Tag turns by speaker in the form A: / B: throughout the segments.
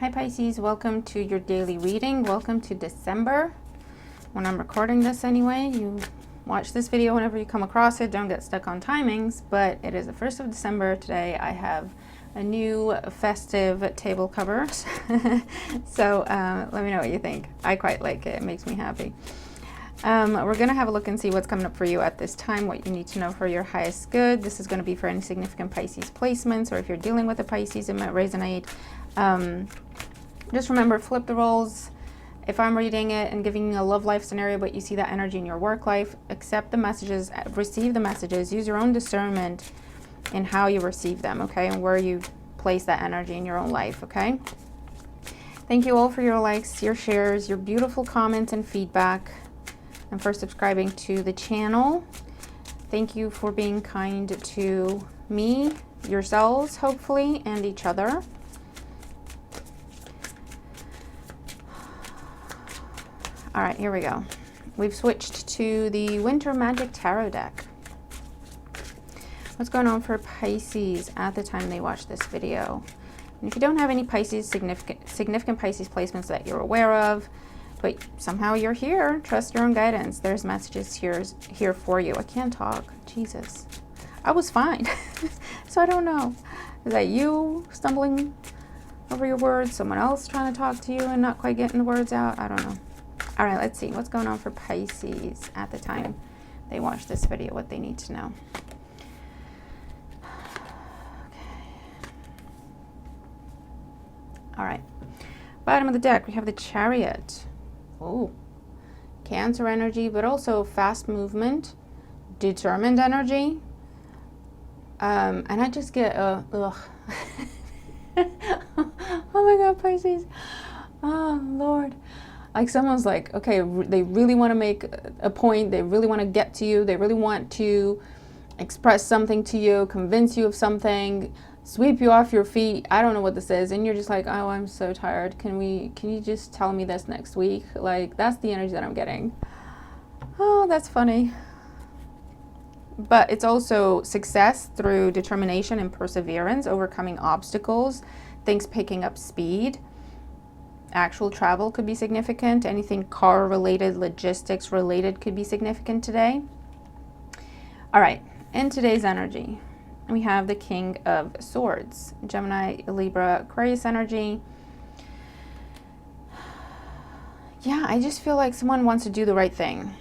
A: Hi Pisces, welcome to your daily reading. Welcome to December. When I'm recording this anyway, you watch this video whenever you come across it. Don't get stuck on timings, but it is the 1st of December. Today I have a new festive table cover. So let me know what you think. I quite like it. It makes me happy. We're going to have a look and see what's coming up for you at this time, what you need to know for your highest good. This is going to be for any significant Pisces placements, or if you're dealing with a Pisces, it might resonate. Just remember, flip the roles. If I'm reading it and giving you a love life scenario, but you see that energy in your work life, accept the messages, receive the messages, use your own discernment in how you receive them, okay, and where you place that energy in your own life, okay? Thank you all for your likes, your shares, your beautiful comments and feedback, and for subscribing to the channel. Thank you for being kind to me, yourselves, hopefully, and each other. All right, here we go. We've switched to the Winter Magic Tarot deck. What's going on for Pisces at the time they watch this video? And if you don't have any Pisces, significant Pisces placements that you're aware of, but somehow you're here, trust your own guidance. There's messages here for you. I can't talk. Jesus. I was fine. So I don't know. Is that you stumbling over your words? Someone else trying to talk to you and not quite getting the words out? I don't know. All right, let's see what's going on for Pisces at the time they watch this video, what they need to know. Okay. All right, bottom of the deck, we have the Chariot. Oh, Cancer energy, but also fast movement, determined energy. And I just get ugh. Oh my God, Pisces. Oh, Lord. Like someone's like, okay, they really want to make a point. They really want to get to you. They really want to express something to you, convince you of something, sweep you off your feet. I don't know what this is. And you're just like, oh, I'm so tired. Can you just tell me this next week? Like, that's the energy that I'm getting. Oh, that's funny. But it's also success through determination and perseverance, overcoming obstacles, things picking up speed. Actual travel could be significant. Anything car related, logistics related could be significant today. All right, in today's energy, we have the King of Swords, Gemini, Libra, Aquarius energy. Yeah, I just feel like someone wants to do the right thing.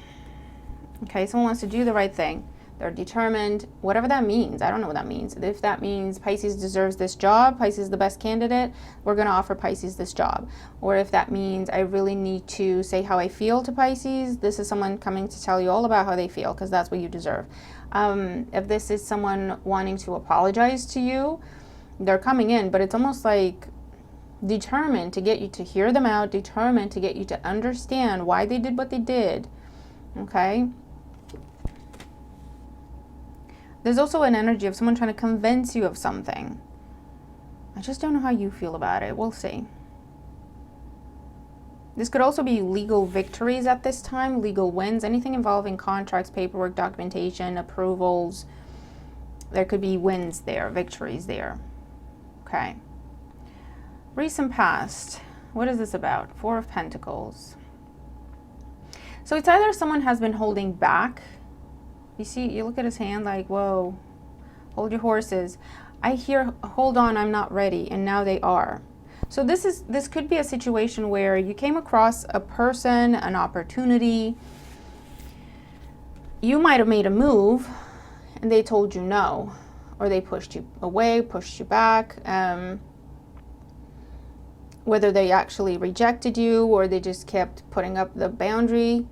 A: Okay, someone wants to do the right thing. They're determined, whatever that means. I don't know what that means. If that means Pisces deserves this job, Pisces is the best candidate, we're going to offer Pisces this job. Or if that means I really need to say how I feel to Pisces, this is someone coming to tell you all about how they feel, because that's what you deserve. If this is someone wanting to apologize to you, they're coming in, but it's almost like determined to get you to hear them out, determined to get you to understand why they did what they did. Okay? There's also an energy of someone trying to convince you of something. I just don't know how you feel about it. We'll see. This could also be legal victories at this time, legal wins, anything involving contracts, paperwork, documentation, approvals. There could be wins there, victories there. Okay. Recent past. What is this about? Four of Pentacles. So it's either someone has been holding back. You see, you look at his hand like, whoa, hold your horses. I hear, hold on, I'm not ready, and now they are. So this could be a situation where you came across a person, an opportunity. You might have made a move, and they told you no, or they pushed you away, pushed you back. Whether they actually rejected you, or they just kept putting up the boundary.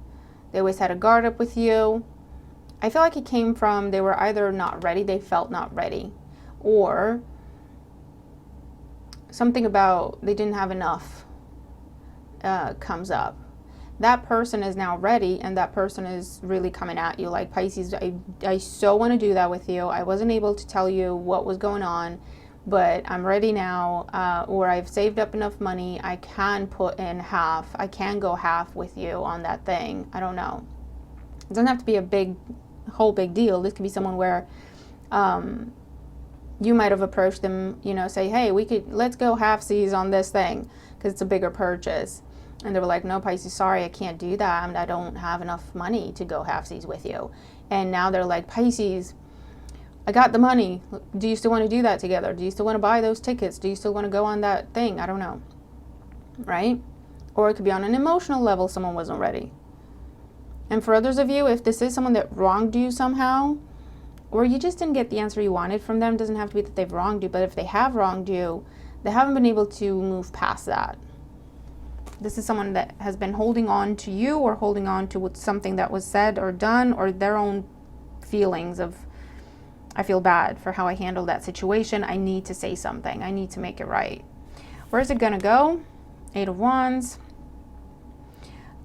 A: They always had a guard up with you. I feel like it came from they were either not ready, they felt not ready, or something about they didn't have enough comes up. That person is now ready, and that person is really coming at you like, Pisces, I so want to do that with you. I wasn't able to tell you what was going on, but I'm ready now, or I've saved up enough money. I can put in half. I can go half with you on that thing. I don't know. It doesn't have to be a whole big deal. This could be someone where You might have approached them, you know, say, hey, let's go halfsies on this thing because it's a bigger purchase. And they were like, no, Pisces, sorry, I can't do that. I don't have enough money to go halfsies with you. And now they're like, Pisces, I got the money. Do you still want to do that together? Do you still want to buy those tickets? Do you still want to go on that thing? I don't know. Right? Or it could be on an emotional level, someone wasn't ready. And for others of you, if this is someone that wronged you somehow, or you just didn't get the answer you wanted from them, it doesn't have to be that they've wronged you, but if they have wronged you, they haven't been able to move past that. This is someone that has been holding on to you or holding on to something that was said or done, or their own feelings of, I feel bad for how I handled that situation. I need to say something. I need to make it right. Where is it going to go? 8 of Wands.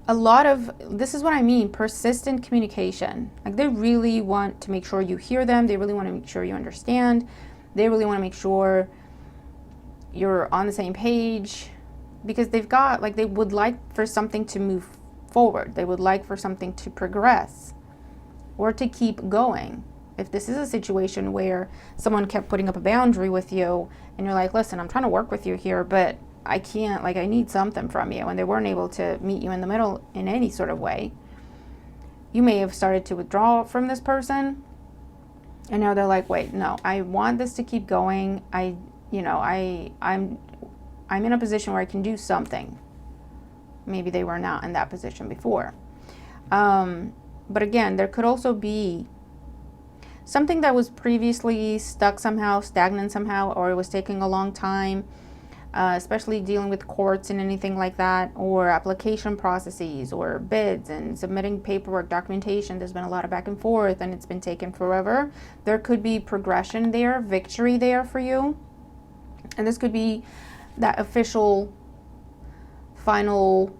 A: This is what I mean, persistent communication. Like they really want to make sure you hear them. They really want to make sure you understand. They really want to make sure you're on the same page, because they would like for something to move forward. They would like for something to progress or to keep going. If this is a situation where someone kept putting up a boundary with you and you're like, listen, I'm trying to work with you here, but I can't, I need something from you, and they weren't able to meet you in the middle in any sort of way, you may have started to withdraw from this person, and now they're like, wait, no, I want this to keep going. I'm in a position where I can do something. Maybe they were not in that position before. But again, there could also be something that was previously stuck somehow, stagnant somehow, or it was taking a long time. Especially dealing with courts and anything like that, or application processes or bids and submitting paperwork, documentation. There's been a lot of back and forth and it's been taking forever. There could be progression there, victory there for you. And this could be that official, final,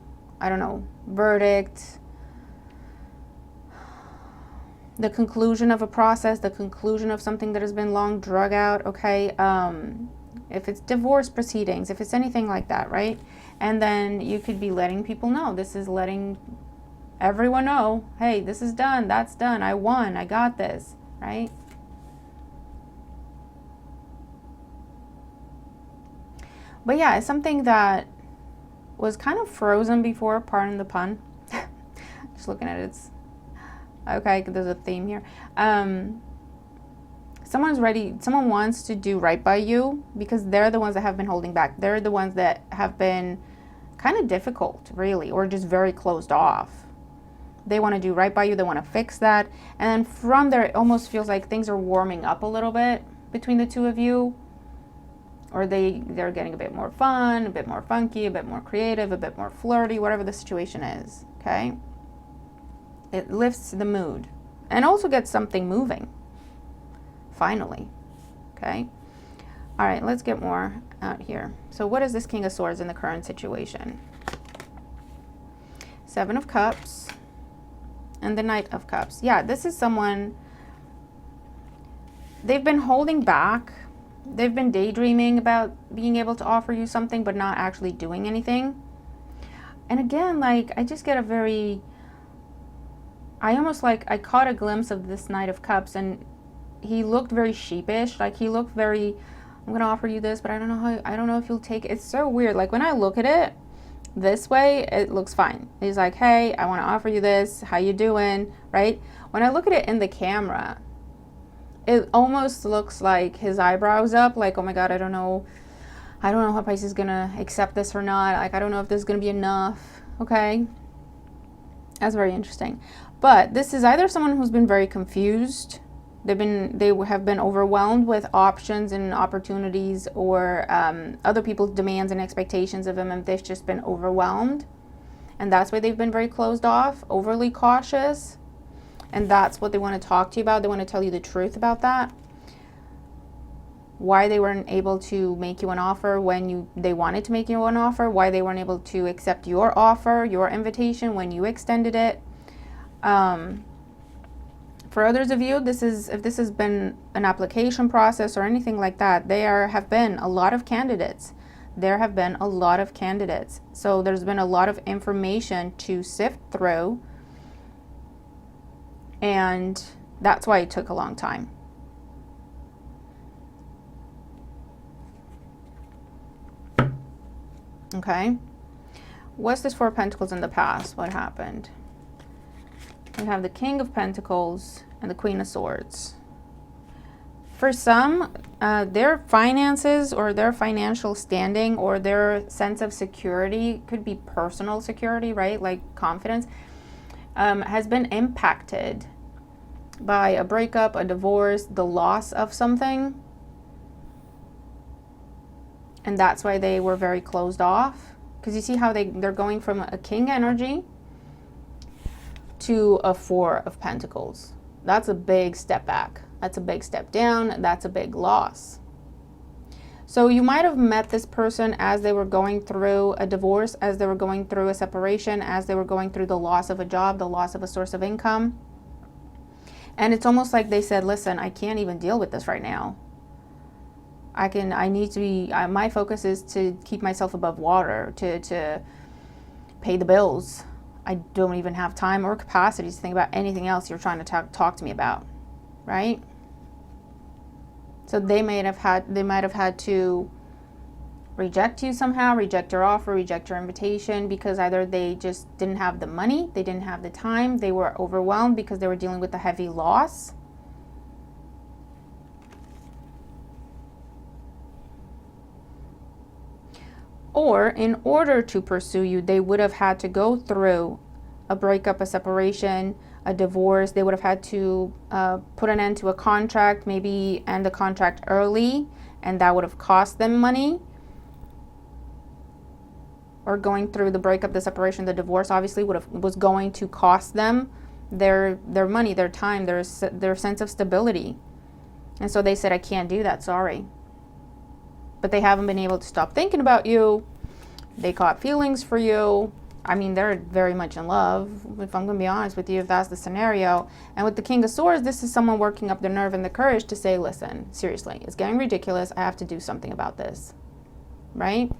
A: verdict, the conclusion of a process, the conclusion of something that has been long drug out, okay? If it's divorce proceedings, if it's anything like that, right? And then you could be letting people know. This is letting everyone know, hey, this is done, that's done, I won, I got this, right? But yeah, it's something that was kind of frozen before, pardon the pun. Just looking at it, it's okay, there's a theme here. Someone's ready, someone wants to do right by you, because they're the ones that have been holding back. They're the ones that have been kind of difficult, really, or just very closed off. They want to do right by you. They want to fix that. And then from there, it almost feels like things are warming up a little bit between the two of you. Or they're getting a bit more fun, a bit more funky, a bit more creative, a bit more flirty, whatever the situation is, okay? It lifts the mood and also gets something moving. Finally, okay? All right, let's get more out here. So what is this King of Swords in the current situation? 7 of Cups and the Knight of Cups. Yeah, this is someone, they've been holding back. They've been daydreaming about being able to offer you something, but not actually doing anything. And again, I just get I caught a glimpse of this Knight of Cups, and he looked very sheepish. He looked very, I'm gonna offer you this, but I don't know if you'll take it. It's so weird. When I look at it this way, it looks fine. He's like, hey, I want to offer you this. How you doing? Right? When I look at it in the camera, it almost looks like his eyebrows up. Oh my God, I don't know how Pisces is gonna accept this or not. I don't know if this is gonna be enough. Okay, that's very interesting. But this is either someone who's been very confused. They have been overwhelmed with options and opportunities, or other people's demands and expectations of them, and they've just been overwhelmed. And that's why they've been very closed off, overly cautious. And that's what they want to talk to you about. They want to tell you the truth about that. Why they weren't able to make you an offer when they wanted to make you an offer. Why they weren't able to accept your offer, your invitation when you extended it. For others of you, if this has been an application process or anything like that, there have been a lot of candidates. There have been a lot of candidates. So there's been a lot of information to sift through. And that's why it took a long time. Okay. What's this Four of Pentacles in the past? What happened? We have the King of Pentacles and the Queen of Swords. For some, their finances or their financial standing or their sense of security, could be personal security, right? Like confidence, has been impacted by a breakup, a divorce, the loss of something. And that's why they were very closed off. Because you see how they're going from a king energy to a Four of Pentacles. That's a big step back. That's a big step down. That's a big loss. So you might have met this person as they were going through a divorce, as they were going through a separation, as they were going through the loss of a job, the loss of a source of income. And it's almost like they said, listen, I can't even deal with this right now. I need to be, my focus is to keep myself above water, to pay the bills. I don't even have time or capacity to think about anything else you're trying to talk to me about, right? So they might have had to reject you somehow, reject your offer, reject your invitation, because either they just didn't have the money, they didn't have the time, they were overwhelmed because they were dealing with a heavy loss. Or in order to pursue you, they would have had to go through a breakup, a separation, a divorce. They would have had to put an end to a contract, maybe end the contract early, and that would have cost them money. Or going through the breakup, the separation, the divorce obviously was going to cost them their money, their time, their sense of stability. And so they said, I can't do that, sorry. But they haven't been able to stop thinking about you. They caught feelings for you. I mean, they're very much in love, if I'm going to be honest with you, if that's the scenario. And with the King of Swords, this is someone working up the nerve and the courage to say, listen, seriously, it's getting ridiculous. I have to do something about this, right?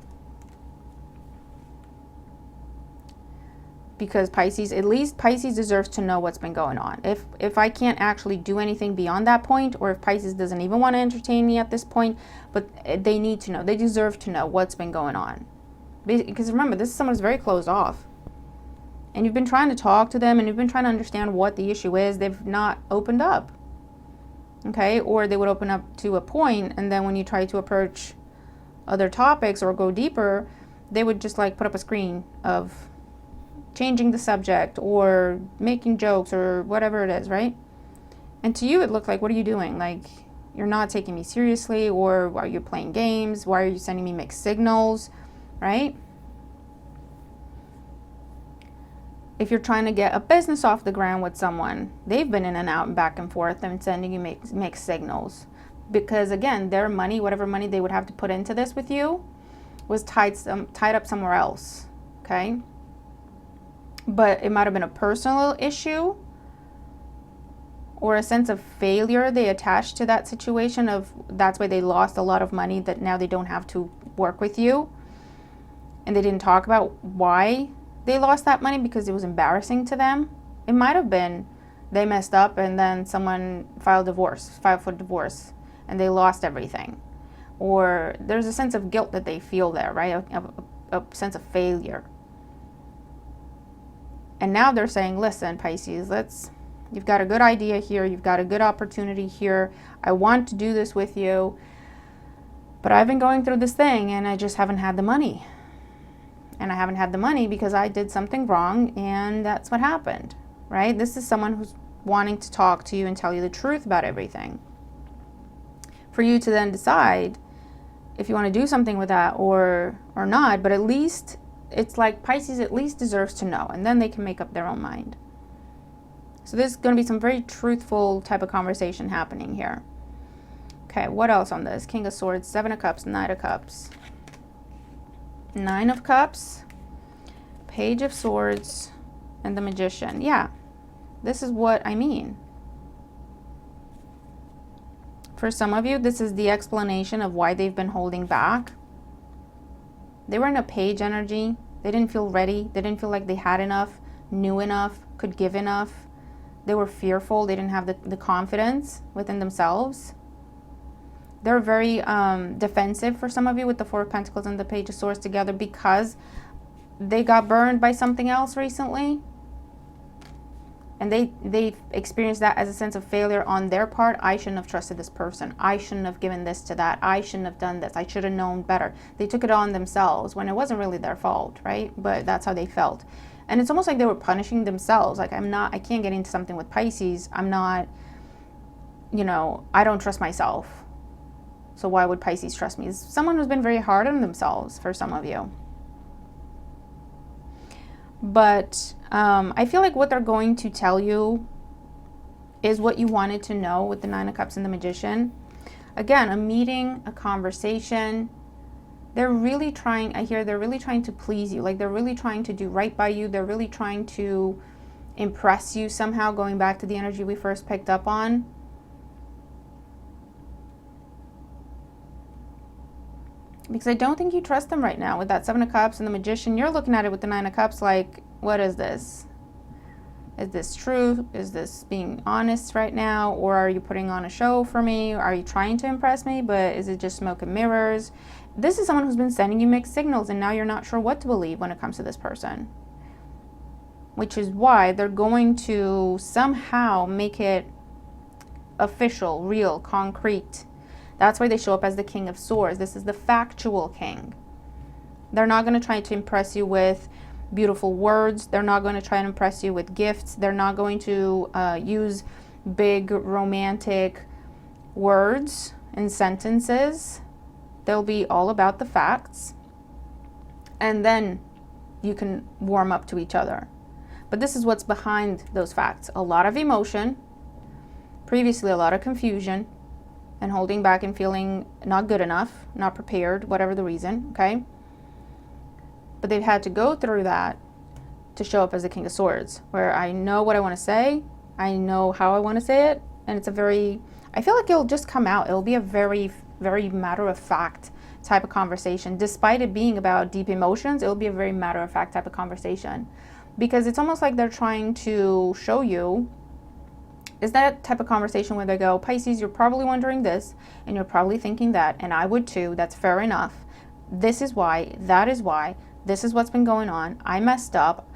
A: Because Pisces, at least Pisces deserves to know what's been going on. If I can't actually do anything beyond that point, or if Pisces doesn't even want to entertain me at this point, but they need to know, they deserve to know what's been going on. Because remember, this is someone who's very closed off. And you've been trying to talk to them and you've been trying to understand what the issue is. They've not opened up. Okay? Or they would open up to a point, and then when you try to approach other topics or go deeper, they would just like put up a screen of changing the subject or making jokes or whatever it is, right? And to you, it looked like, what are you doing? Like, you're not taking me seriously, or are you playing games? Why are you sending me mixed signals, right? If you're trying to get a business off the ground with someone, they've been in and out and back and forth and sending you mixed signals. Because again, their money, whatever money they would have to put into this with you, was tied up somewhere else, okay? But it might have been a personal issue or a sense of failure they attached to that situation of that's why they lost a lot of money, that now they don't have to work with you. And they didn't talk about why they lost that money because it was embarrassing to them. It might have been they messed up and then someone filed for divorce and they lost everything. Or there's a sense of guilt that they feel there, right? A sense of failure. And now they're saying, listen, Pisces, you've got a good idea here. You've got a good opportunity here. I want to do this with you. But I've been going through this thing and I just haven't had the money. And I haven't had the money because I did something wrong and that's what happened, right? This is someone who's wanting to talk to you and tell you the truth about everything. For you to then decide if you want to do something with that or not, but at least it's like Pisces at least deserves to know, and then they can make up their own mind. So there's going to be some very truthful type of conversation happening here. Okay, what else on this? King of Swords, Seven of Cups, Knight of Cups, Nine of Cups, Page of Swords, and the Magician. Yeah, this is what I mean. For some of you, this is the explanation of why they've been holding back. They were in a page energy. They didn't feel ready. They didn't feel like they had enough, knew enough, could give enough. They were fearful. They didn't have the confidence within themselves. They're very defensive for some of you with the Four of Pentacles and the Page of Swords together, because they got burned by something else recently. And they've experienced that as a sense of failure on their part. I shouldn't have trusted this person. I shouldn't have given this to that. I shouldn't have done this. I should have known better. They took it on themselves when it wasn't really their fault, right? But that's how they felt. And it's almost like they were punishing themselves. Like, I can't get into something with Pisces. I'm not, I don't trust myself. So why would Pisces trust me? It's someone who's been very hard on themselves for some of you. But I feel like what they're going to tell you is what you wanted to know with the Nine of Cups and the Magician. Again, a meeting, a conversation. They're really trying, they're really trying to please you. Like, they're really trying to do right by you. They're really trying to impress you somehow, going back to the energy we first picked up on. Because I don't think you trust them right now. With that Seven of Cups and the Magician, you're looking at it with the Nine of Cups like, what is this? Is this true? Is this being honest right now? Or are you putting on a show for me? Are you trying to impress me? But is it just smoke and mirrors? This is someone who's been sending you mixed signals, and now you're not sure what to believe when it comes to this person. Which is why they're going to somehow make it official, real, concrete. That's why they show up as the King of Swords. This is the factual king. They're not going to try to impress you with beautiful words. They're not going to try and impress you with gifts. They're not going to use big romantic words and sentences. They'll be all about the facts. And then you can warm up to each other. But this is what's behind those facts. A lot of emotion. Previously, a lot of confusion. And holding back and feeling not good enough, not prepared, whatever the reason, okay? But they've had to go through that to show up as the King of Swords, where I know what I want to say, I know how I want to say it, and it's I feel like it'll just come out. It'll be a very, very matter-of-fact type of conversation. Despite it being about deep emotions, it'll be a very matter-of-fact type of conversation. Because it's almost like they're trying to show you, is that type of conversation where they go, Pisces, you're probably wondering this, and you're probably thinking that, and I would too. That's fair enough. This is why, that is why, this is what's been going on. I messed up.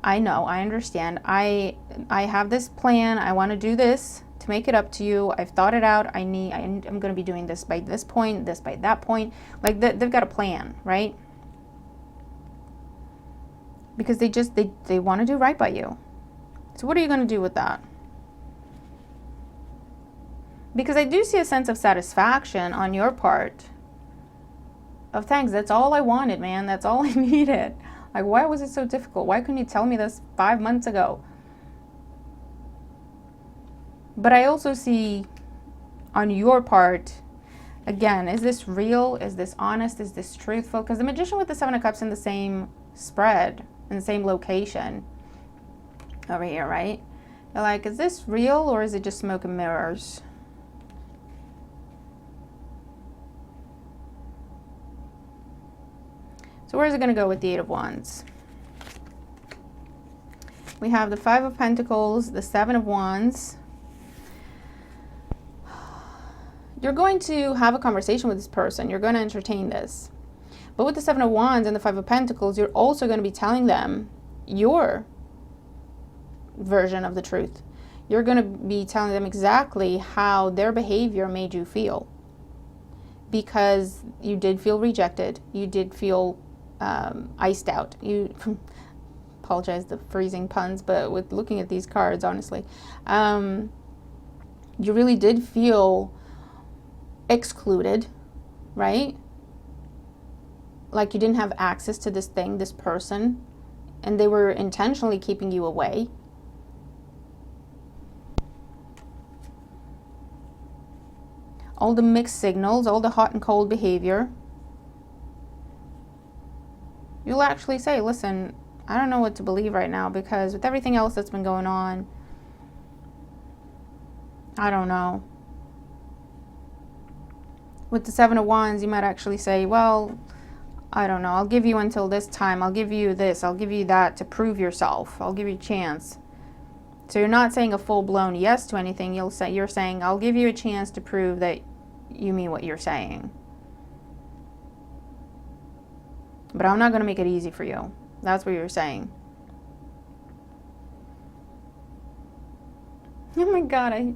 A: I know, I understand. I have this plan. I want to do this to make it up to you. I've thought it out. I'm going to be doing this by this point, this by that point. Like, they've got a plan, right? Because they want to do right by you. So what are you going to do with that? Because I do see a sense of satisfaction on your part. Of thanks, that's all I wanted, man. That's all I needed. Like, why was it so difficult? Why couldn't you tell me this 5 months ago? But I also see on your part, again, is this real? Is this honest? Is this truthful? Because the Magician with the Seven of Cups in the same spread, in the same location over here, right? You're like, is this real or is it just smoke and mirrors? So where's it going to go with the Eight of Wands? We have the Five of Pentacles, the Seven of Wands. You're going to have a conversation with this person. You're going to entertain this. But with the Seven of Wands and the Five of Pentacles, you're also going to be telling them your version of the truth. You're going to be telling them exactly how their behavior made you feel. Because you did feel rejected. You did feel iced out. You apologize for using puns, but with looking at these cards, honestly, you really did feel excluded, right? Like you didn't have access to this thing, this person, and they were intentionally keeping you away. All the mixed signals, all the hot and cold behavior. You'll actually say, listen, I don't know what to believe right now because with everything else that's been going on, I don't know. With the Seven of Wands, you might actually say, well, I don't know. I'll give you until this time. I'll give you this. I'll give you that to prove yourself. I'll give you a chance. So you're not saying a full-blown yes to anything. You're saying, I'll give you a chance to prove that you mean what you're saying. But I'm not going to make it easy for you. That's what you're saying. Oh my God,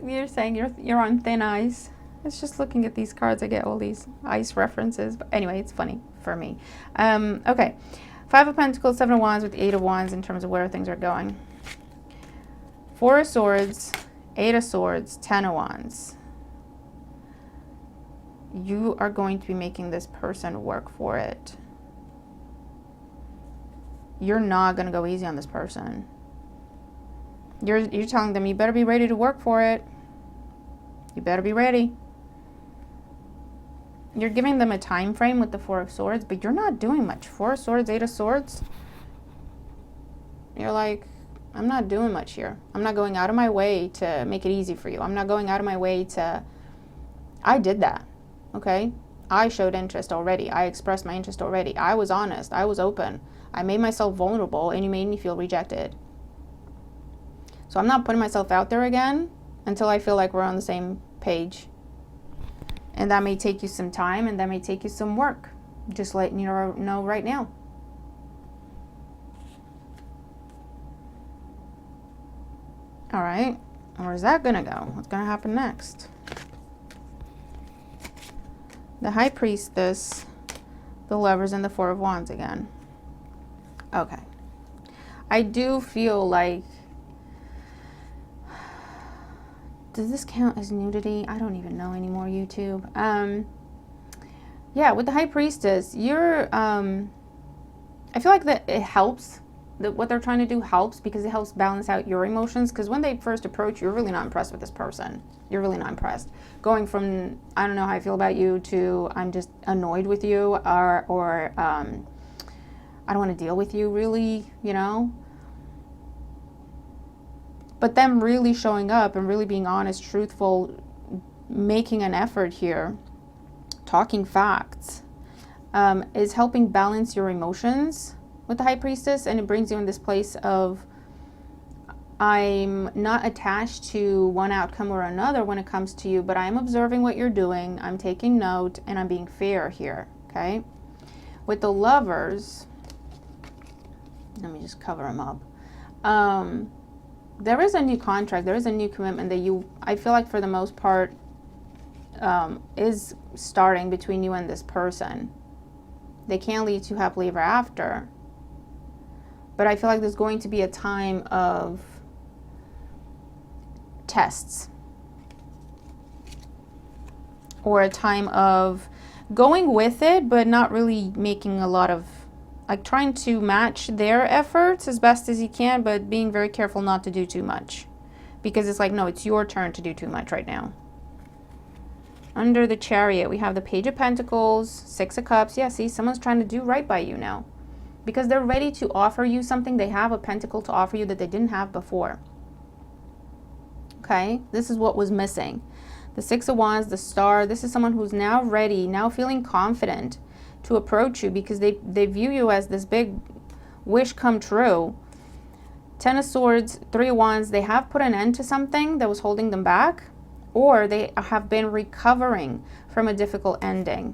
A: you're saying you're on thin ice. It's just looking at these cards, I get all these ice references. But anyway, it's funny for me. Okay, 5 of Pentacles, 7 of Wands with 8 of Wands in terms of where things are going. 4 of Swords, 8 of Swords, 10 of Wands. You are going to be making this person work for it. You're not going to go easy on this person. You're telling them, you better be ready to work for it. You better be ready. You're giving them a time frame with the 4 of Swords, but you're not doing much. 4 of Swords, 8 of Swords. You're like, I'm not doing much here. I'm not going out of my way to make it easy for you. I'm not going out of my way to... I did that, okay? I showed interest already. I expressed my interest already. I was honest. I was open. I made myself vulnerable, and you made me feel rejected. So I'm not putting myself out there again until I feel like we're on the same page. And that may take you some time, and that may take you some work. Just letting you know right now. All right, where's that gonna go? What's gonna happen next? The High Priestess, the Lovers, and the 4 of Wands again. Okay. I do feel like... Does this count as nudity? I don't even know anymore, YouTube. Yeah, with the High Priestess, you're... I feel like that it helps. That what they're trying to do helps because it helps balance out your emotions. Because when they first approach, you're really not impressed with this person. You're really not impressed. Going from, I don't know how I feel about you, to I'm just annoyed with you, or I don't want to deal with you, really, you know? But them really showing up and really being honest, truthful, making an effort here, talking facts, is helping balance your emotions with the High Priestess. And it brings you in this place of, I'm not attached to one outcome or another when it comes to you, but I'm observing what you're doing, I'm taking note, and I'm being fair here, okay? With the Lovers, let me just cover them up. There is a new contract, there is a new commitment that I feel like for the most part, is starting between you and this person. They can't lead to happily ever after. But I feel like there's going to be a time of tests. Or a time of going with it, but not really making a lot of, like trying to match their efforts as best as you can, but being very careful not to do too much. Because it's like, no, it's your turn to do too much right now. Under the Chariot, we have the Page of Pentacles, 6 of Cups. Yeah, see, someone's trying to do right by you now. Because they're ready to offer you something. They have a pentacle to offer you that they didn't have before. Okay, this is what was missing. The 6 of Wands, the Star. This is someone who's now ready, now feeling confident to approach you because they view you as this big wish come true. 10 of Swords, 3 of Wands. They have put an end to something that was holding them back, or they have been recovering from a difficult ending,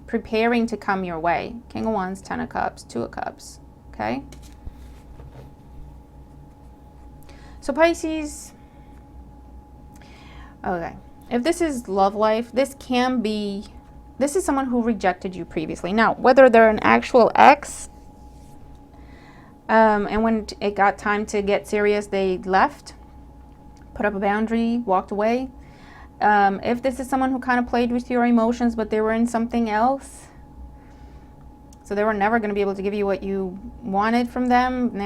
A: preparing to come your way. King of Wands, 10 of Cups, 2 of Cups. Okay. So Pisces. Okay. If this is love life, this is someone who rejected you previously. Now, whether they're an actual ex, and when it got time to get serious, they left, put up a boundary, walked away. If this is someone who kind of played with your emotions, but they were in something else, so they were never going to be able to give you what you wanted from them.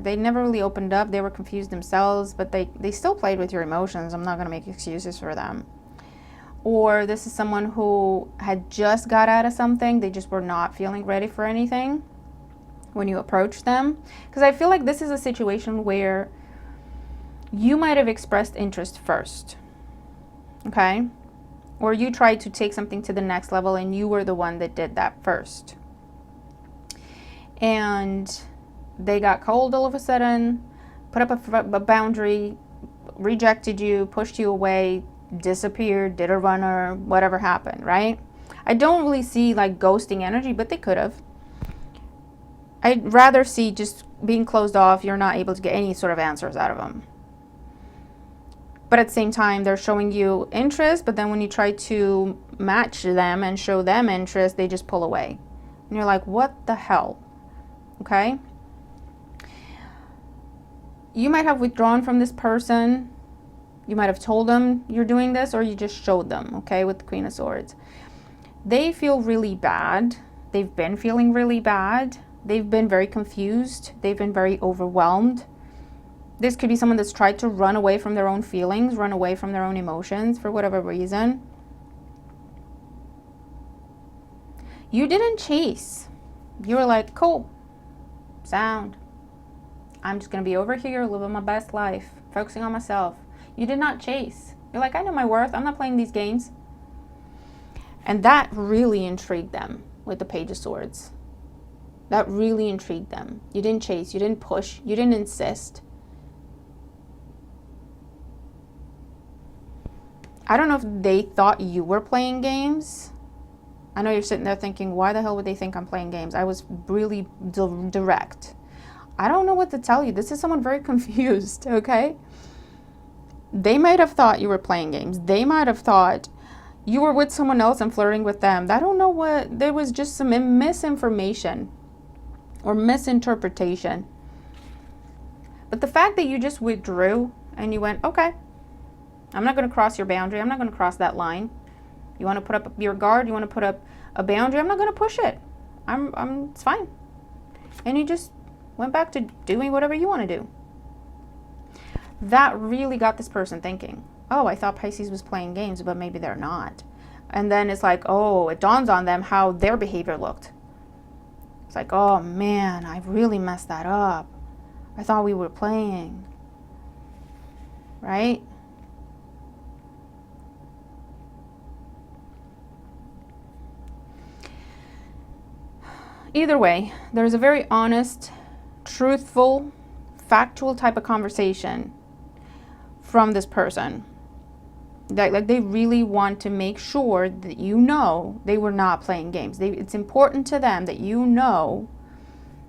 A: They never really opened up. They were confused themselves, but they still played with your emotions. I'm not going to make excuses for them. Or this is someone who had just got out of something. They just were not feeling ready for anything when you approached them. Because I feel like this is a situation where you might have expressed interest first. Okay? Or you tried to take something to the next level and you were the one that did that first. And they got cold all of a sudden, put up a boundary, rejected you, pushed you away, disappeared, did a runner, whatever happened, right? I don't really see like ghosting energy, but they could have. I'd rather see just being closed off. You're not able to get any sort of answers out of them. But at the same time, they're showing you interest, but then when you try to match them and show them interest, they just pull away. And you're like, what the hell? Okay? You might have withdrawn from this person. You might have told them you're doing this, or you just showed them, okay, with the Queen of Swords. They feel really bad. They've been feeling really bad. They've been very confused. They've been very overwhelmed. This could be someone that's tried to run away from their own feelings, run away from their own emotions for whatever reason. You didn't chase. You were like, cool, sound. I'm just going to be over here living my best life, focusing on myself. You did not chase. You're like, I know my worth. I'm not playing these games. And that really intrigued them with the Page of Swords. That really intrigued them. You didn't chase. You didn't push. You didn't insist. I don't know if they thought you were playing games. I know you're sitting there thinking, why the hell would they think I'm playing games? I was really direct. I don't know what to tell you. This is someone very confused, okay? They might have thought you were playing games. They might have thought you were with someone else and flirting with them. I don't know what, there was just some misinformation or misinterpretation. But the fact that you just withdrew and you went, okay, I'm not going to cross your boundary. I'm not going to cross that line. You want to put up your guard? You want to put up a boundary? I'm not going to push it. It's fine. And you just went back to doing whatever you want to do. That really got this person thinking, oh, I thought Pisces was playing games, but maybe they're not. And then it's like, oh, it dawns on them how their behavior looked. It's like, oh man, I really messed that up. I thought we were playing. Right? Either way, there's a very honest, truthful, factual type of conversation from this person. Like they really want to make sure that you know they were not playing games. It's important to them that you know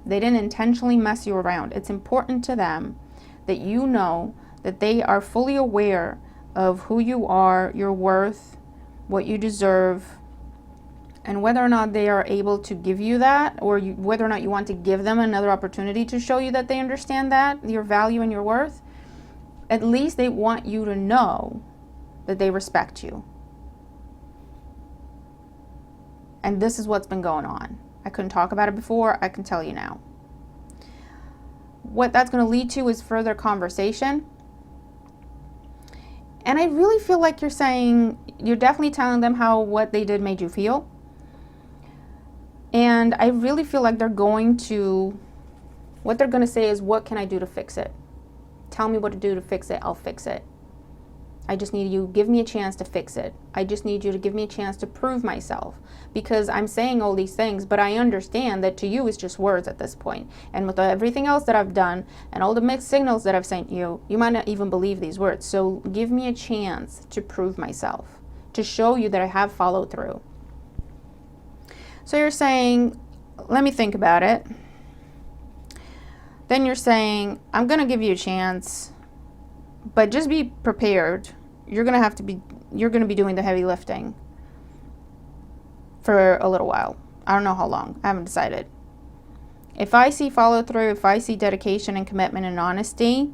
A: they didn't intentionally mess you around. It's important to them that you know that they are fully aware of who you are, your worth, what you deserve, and whether or not they are able to give you that, or whether or not you want to give them another opportunity to show you that they understand that, your value and your worth. At least they want you to know that they respect you. And this is what's been going on. I couldn't talk about it before. I can tell you now. What that's going to lead to is further conversation. And I really feel like you're definitely telling them how what they did made you feel. And I really feel like what they're going to say is, what can I do to fix it? Tell me what to do to fix it. I'll fix it. I just need you, give me a chance to fix it. I just need you to give me a chance to prove myself, because I'm saying all these things, but I understand that to you it's just words at this point. And with everything else that I've done and all the mixed signals that I've sent you, you might not even believe these words. So give me a chance to prove myself, to show you that I have followed through. So you're saying, let me think about it. Then you're saying, I'm going to give you a chance, but just be prepared. You're going to be doing the heavy lifting for a little while. I don't know how long. I haven't decided. If I see follow through, if I see dedication and commitment and honesty,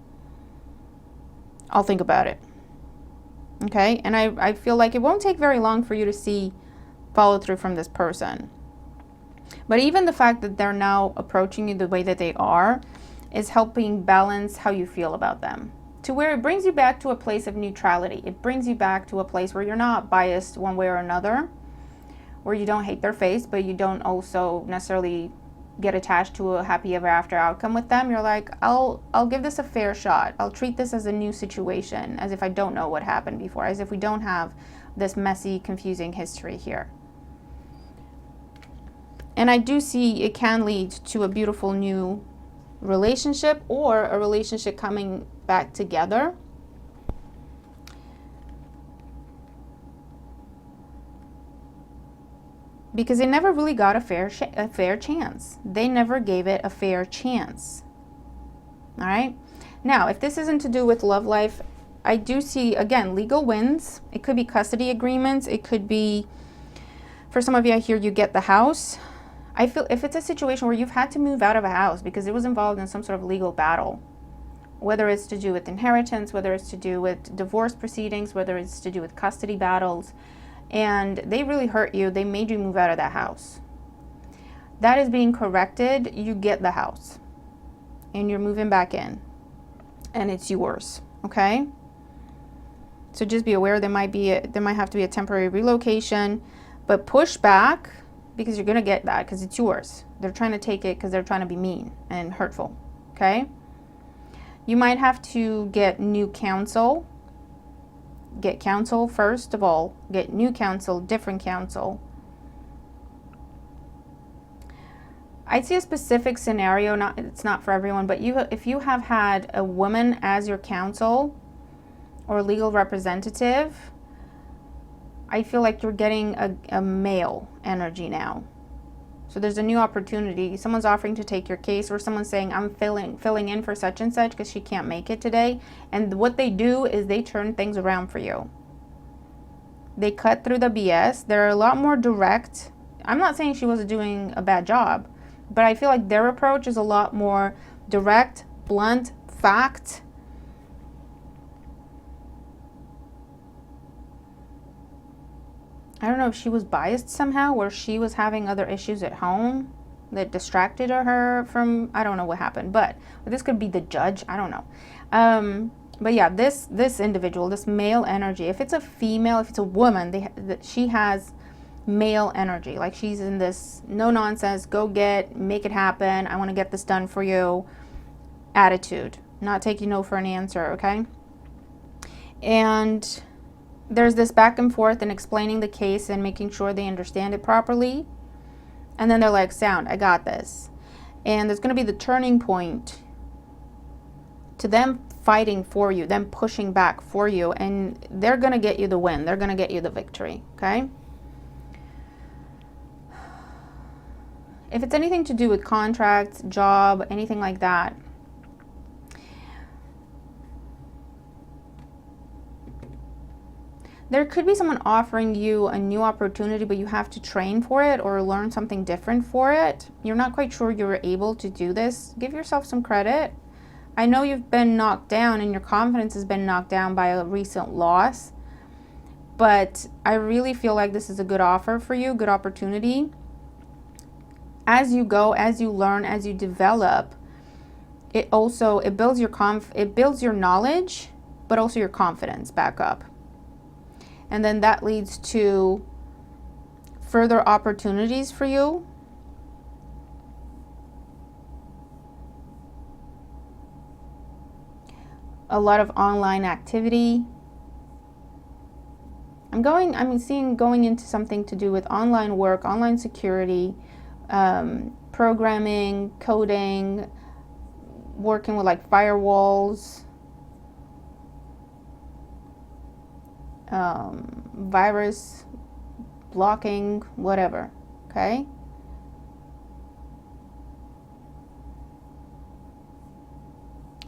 A: I'll think about it. Okay? And I feel like it won't take very long for you to see follow through from this person. But even the fact that they're now approaching you the way that they are is helping balance how you feel about them, to where it brings you back to a place of neutrality. It brings you back to a place where you're not biased one way or another, where you don't hate their face, but you don't also necessarily get attached to a happy ever after outcome with them. You're like, I'll give this a fair shot. I'll treat this as a new situation, as if I don't know what happened before, as if we don't have this messy, confusing history here. And I do see it can lead to a beautiful new relationship, or a relationship coming back together. because they never really got a fair chance. They never gave it a fair chance. All right. Now, if this isn't to do with love life, I do see, again, legal wins. It could be custody agreements. It could be, for some of you, I hear you get the house. I feel if it's a situation where you've had to move out of a house because it was involved in some sort of legal battle, whether it's to do with inheritance, whether it's to do with divorce proceedings, whether it's to do with custody battles, and they really hurt you, they made you move out of that house. That is being corrected. You get the house and you're moving back in and it's yours. Okay. So just be aware there might have to be a temporary relocation, but push back because you're going to get that because it's yours. They're trying to take it because they're trying to be mean and hurtful. Okay. You might have to get new counsel. Get counsel first of all. Get new counsel, different counsel. I see a specific scenario, it's not for everyone, but if you have had a woman as your counsel or legal representative, I feel like you're getting a male energy now. So there's a new opportunity. Someone's offering to take your case, or someone's saying, I'm filling in for such and such because she can't make it today. And what they do is they turn things around for you. They cut through the BS. They're a lot more direct. I'm not saying she was doing a bad job, but I feel like their approach is a lot more direct, blunt, fact. I don't know if she was biased somehow, or she was having other issues at home that distracted her from, I don't know what happened, but this could be the judge. I don't know. But yeah, this individual, this male energy, if it's a female, if it's a woman, she has male energy. Like she's in this no nonsense, go get, make it happen, I want to get this done for you attitude, not taking no for an answer. Okay. And there's this back and forth and explaining the case and making sure they understand it properly. And then they're like, sound, I got this. And there's going to be the turning point to them fighting for you, them pushing back for you, and they're going to get you the win. They're going to get you the victory. Okay. If it's anything to do with contracts, job, anything like that, there could be someone offering you a new opportunity, but you have to train for it or learn something different for it. You're not quite sure you're able to do this. Give yourself some credit. I know you've been knocked down and your confidence has been knocked down by a recent loss, but I really feel like this is a good offer for you, good opportunity. As you go, as you learn, as you develop, it builds your knowledge, but also your confidence back up. And then that leads to further opportunities for you. A lot of online activity. I'm seeing going into something to do with online work, online security, programming, coding, working with like firewalls, virus blocking, whatever. Okay.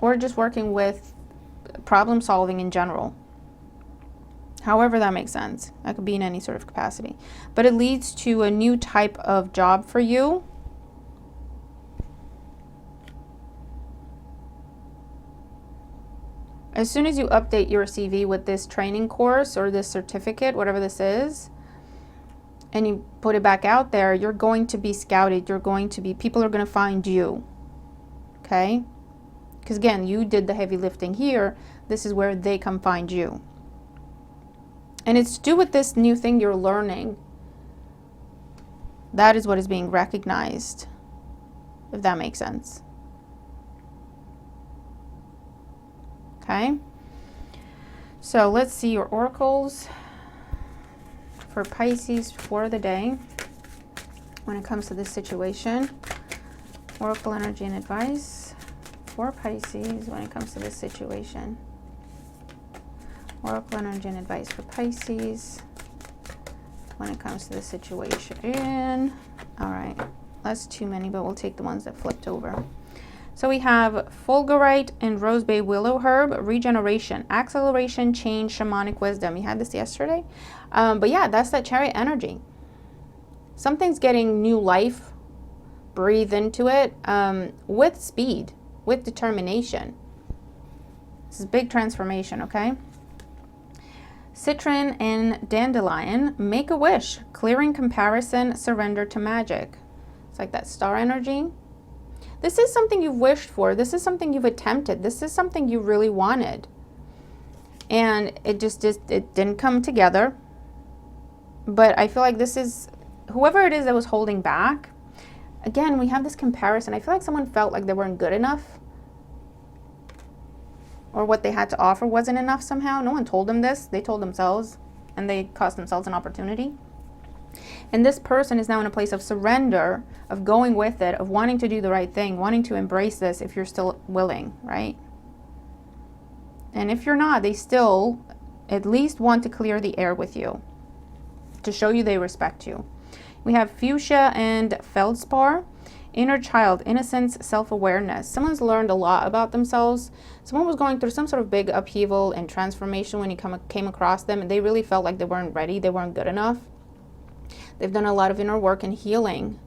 A: Or just working with problem solving in general. However that makes sense. That could be in any sort of capacity. But it leads to a new type of job for you. As soon as you update your CV with this training course or this certificate, whatever this is, and you put it back out there, you're going to be scouted. People are going to find you. Okay? Because again, you did the heavy lifting here. This is where they come find you. And it's to do with this new thing you're learning. That is what is being recognized, if that makes sense. Okay. So let's see your oracles for Pisces for the day when it comes to this situation. Oracle energy and advice for Pisces when it comes to this situation. Oracle energy and advice for Pisces when it comes to the situation. All right, that's too many, but we'll take the ones that flipped over. So we have fulgurite and rose bay willow herb, regeneration, acceleration, change, shamanic wisdom. You had this yesterday. But yeah, that's that Chariot energy. Something's getting new life, breathe into it, with speed, with determination. This is big transformation, okay? Citron and dandelion, make a wish, clearing comparison, surrender to magic. It's like that star energy. This is something you've wished for. This is something you've attempted. This is something you really wanted. And it it didn't come together. But I feel like this is, whoever it is that was holding back, again, we have this comparison. I feel like someone felt like they weren't good enough, or what they had to offer wasn't enough somehow. No one told them this. They told themselves, and they cost themselves an opportunity. And this person is now in a place of surrender, of going with it, of wanting to do the right thing, wanting to embrace this if you're still willing, right? And if you're not, they still at least want to clear the air with you to show you they respect you. We have fuchsia and feldspar, inner child, innocence, self-awareness. Someone's learned a lot about themselves. Someone was going through some sort of big upheaval and transformation when you came across them, and they really felt like they weren't ready, they weren't good enough. They've done a lot of inner work and healing.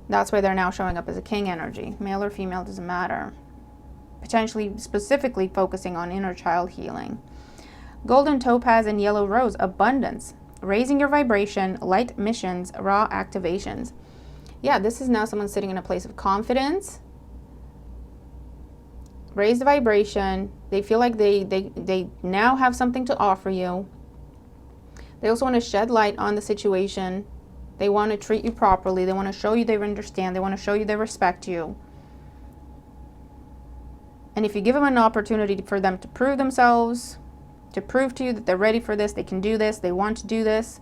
A: That's why they're now showing up as a king energy. Male or female, doesn't matter. Potentially, specifically focusing on inner child healing. Golden topaz and yellow rose, abundance. Raising your vibration, light missions, raw activations. Yeah, this is now someone sitting in a place of confidence. Raise the vibration. They feel like they now have something to offer you. They also want to shed light on the situation. They want to treat you properly. They want to show you they understand. They want to show you they respect you. And if you give them an opportunity for them to prove themselves, to prove to you that they're ready for this, they can do this, they want to do this,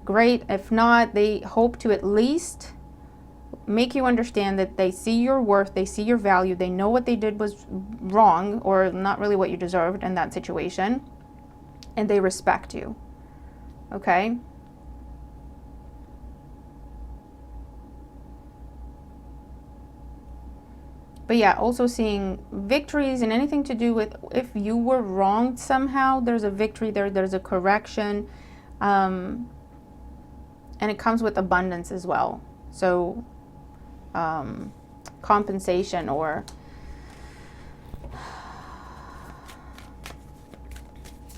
A: great. If not, they hope to at least make you understand that they see your worth, they see your value, they know what they did was wrong or not really what you deserved in that situation, and they respect you. Okay? But yeah, also seeing victories and anything to do with if you were wronged somehow, there's a victory there, there's a correction, and it comes with abundance as well. So compensation, or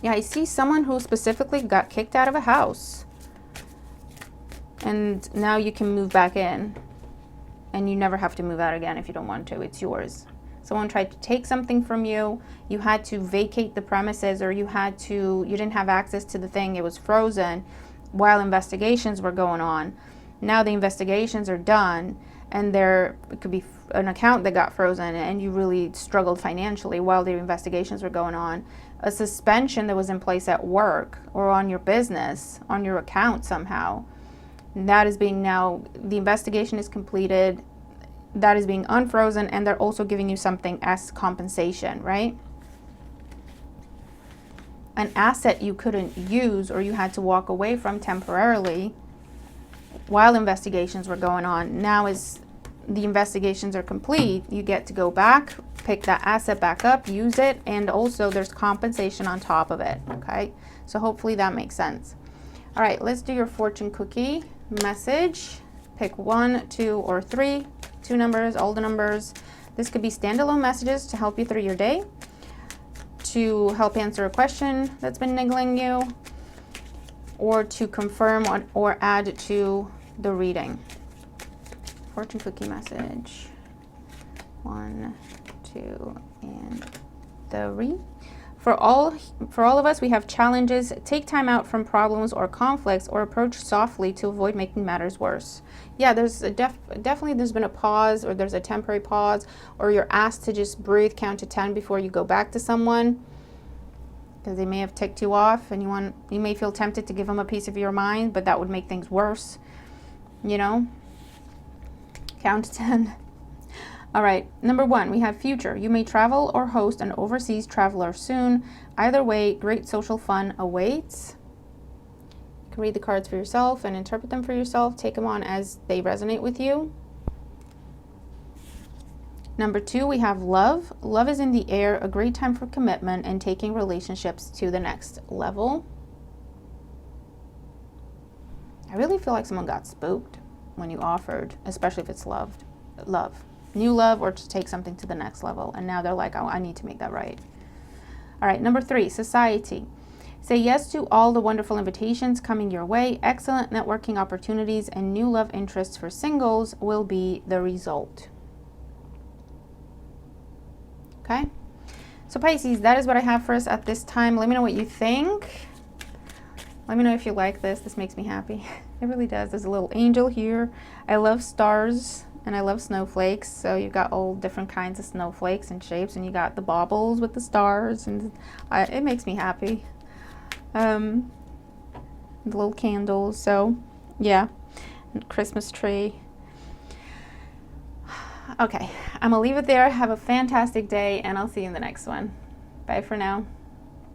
A: yeah, I see someone who specifically got kicked out of a house, and now you can move back in, and you never have to move out again if you don't want to. It's yours. Someone tried to take something from you. You had to vacate the premises, or you didn't have access to the thing. It was frozen while investigations were going on. Now the investigations are done, and it could be an account that got frozen, and you really struggled financially while the investigations were going on. A suspension that was in place at work or on your business, on your account somehow. That is being now, the investigation is completed, that is being unfrozen, and they're also giving you something as compensation, right? An asset you couldn't use, or you had to walk away from temporarily while investigations were going on. Now as the investigations are complete, you get to go back, pick that asset back up, use it, and also there's compensation on top of it, okay? So hopefully that makes sense. All right, let's do your fortune cookie message. Pick 1, 2, or 3, 2 numbers, all the numbers. This could be standalone messages to help you through your day, to help answer a question that's been niggling you, or to confirm or add to the reading. Fortune cookie message. 1, 2, and 3. For all of us, we have challenges. Take time out from problems or conflicts, or approach softly to avoid making matters worse. Yeah, there's definitely there's been a pause, or there's a temporary pause, or you're asked to just breathe, count to 10 before you go back to someone, because they may have ticked you off, and you may feel tempted to give them a piece of your mind, but that would make things worse. You know, count to 10. All right, number 1, we have future. You may travel or host an overseas traveler soon. Either way, great social fun awaits. can read the cards for yourself and interpret them for yourself. Take them on as they resonate with you. Number 2, we have love. Love is in the air, a great time for commitment and taking relationships to the next level. I really feel like someone got spooked when you offered, especially if it's love. New love, or to take something to the next level. And now they're like, oh, I need to make that right. All right, number 3, society. Say yes to all the wonderful invitations coming your way. Excellent networking opportunities and new love interests for singles will be the result. Okay, so Pisces, that is what I have for us at this time. Let me know what you think. Let me know if you like this. This makes me happy. It really does. There's a little angel here. I love stars and I love snowflakes. So you've got all different kinds of snowflakes and shapes, and you got the baubles with the stars, and it makes me happy. The little candles. So yeah, and Christmas tree. Okay, I'm gonna leave it there. Have a fantastic day, and I'll see you in the next one. Bye for now.